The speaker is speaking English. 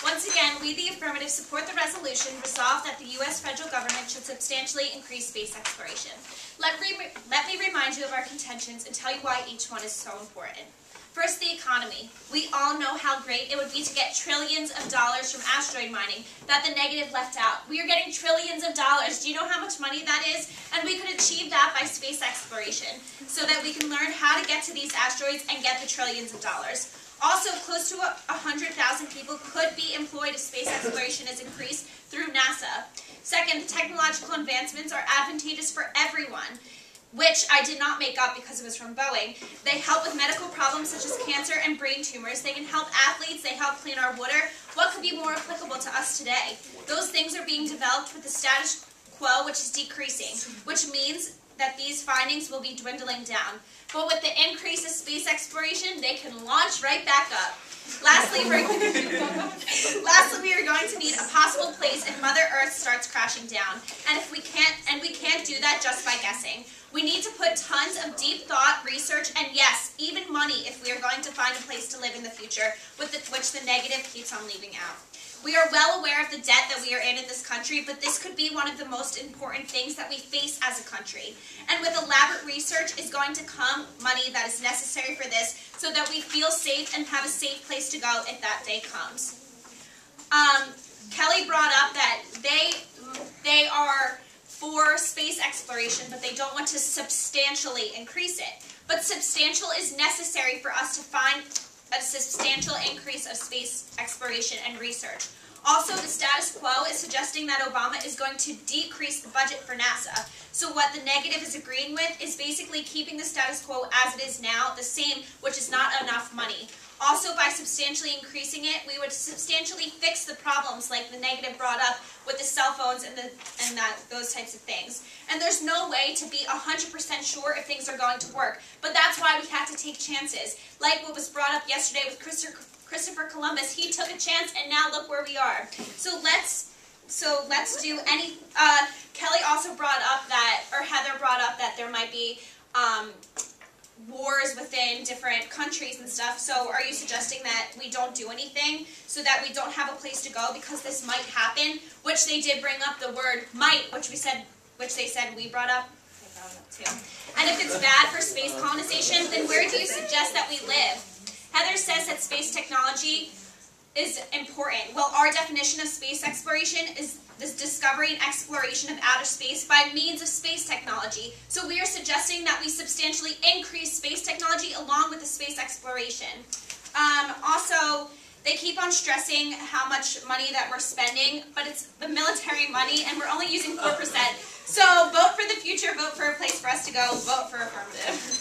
Once again, we, the affirmative, support the resolution resolved that the U.S. federal government should substantially increase space exploration. Let me remind you of our contentions and tell you why each one is so important. First, the economy. We all know how great it would be to get trillions of dollars from asteroid mining that the negative left out. We are getting trillions of dollars. Do you know how much money that is? And we could achieve that by space exploration so that we can learn how to get to these asteroids and get the trillions of dollars. Also, close to 100,000 people could be employed if space exploration is increased through NASA. Second, the technological advancements are advantageous for everyone, which I did not make up because it was from Boeing. They help with medical problems such as cancer and brain tumors. They can help athletes. They help clean our water. What could be more applicable to us today? Those things are being developed with the status quo, which is decreasing, which means that these findings will be dwindling down. But with the increase of space exploration, they can launch right back up. Lastly, we are going to need a possible place if Mother Earth starts crashing down. And we can't do that just by guessing. We need to put tons of deep thought, research, and yes, even money if we are going to find a place to live in the future, which the negative keeps on leaving out. We are well aware of the debt that we are in this country, but this could be one of the most important things that we face as a country. And with elaborate research is going to come money that is necessary for this so that we feel safe and have a safe place to go if that day comes. Kelly brought up that they are for space exploration, but they don't want to substantially increase it. But substantial is necessary for us to find a substantial increase of space exploration and research. Also, the status quo is suggesting that Obama is going to decrease the budget for NASA. So what the negative is agreeing with is basically keeping the status quo as it is now, the same, which is not enough money. Also, by substantially increasing it, we would substantially fix the problems like the negative brought up with the cell phones and those types of things. And there's no way to be 100% sure if things are going to work. But that's why we have to take chances. Like what was brought up yesterday with Christopher Columbus. He took a chance, and now look where we are. So let's do any. Kelly also brought up that, or Heather brought up that there might be wars within different countries and stuff. So are you suggesting that we don't do anything so that we don't have a place to go because this might happen? Which they did bring up the word might, which they said we brought up. I brought it up too. And if it's bad for space colonization, then where do you suggest that we live? Heather says that space technology is important. Well, our definition of space exploration is this discovery and exploration of outer space by means of space technology. So we are suggesting that we substantially increase space technology along with the space exploration. Also, they keep on stressing how much money that we're spending, but it's the military money and we're only using 4%. So vote for the future, vote for a place for us to go, vote for affirmative.